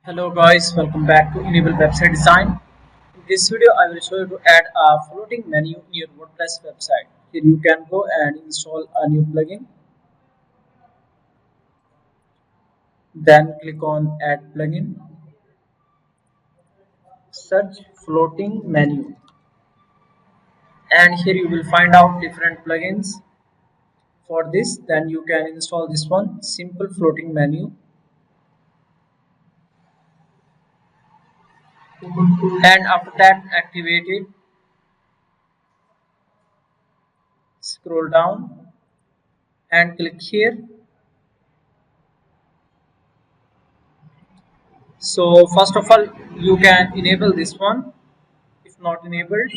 Hello guys, welcome back to Enable Website Design. In this video, I will show you to add a floating menu in your WordPress website. Here you can go and install a new plugin. Then click on Add Plugin. Search floating menu. And here you will find out different plugins. For this, then you can install this one, Simple Floating Menu. And after that, activate it. Scroll down and click here. So first of all, you can enable this one if not enabled,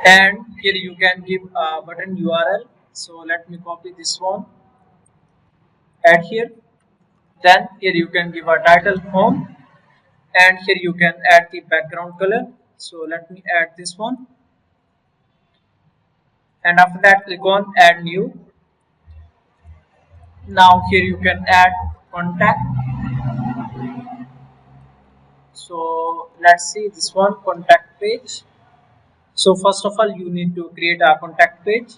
and here you can give a button URL. So let me copy this one, add here. Then here you can give a title home, and here you can add the background color. So let me add this one, and after that click on add new. Now here you can add contact. So let's see this one, contact page. So first of all, you need to create a contact page,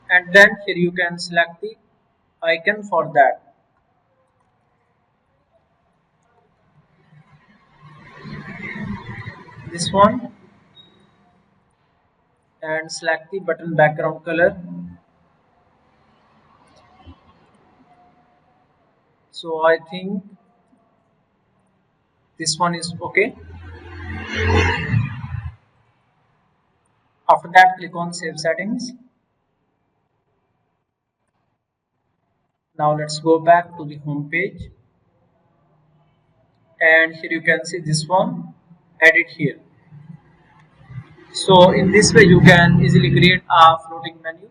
and then here you can select the icon for that. This one, and select the button background color. So I think this one is okay. After that, click on save settings. Now let's go back to the home page, and here you can see this one, edit here. So in this way you can easily create a floating menu.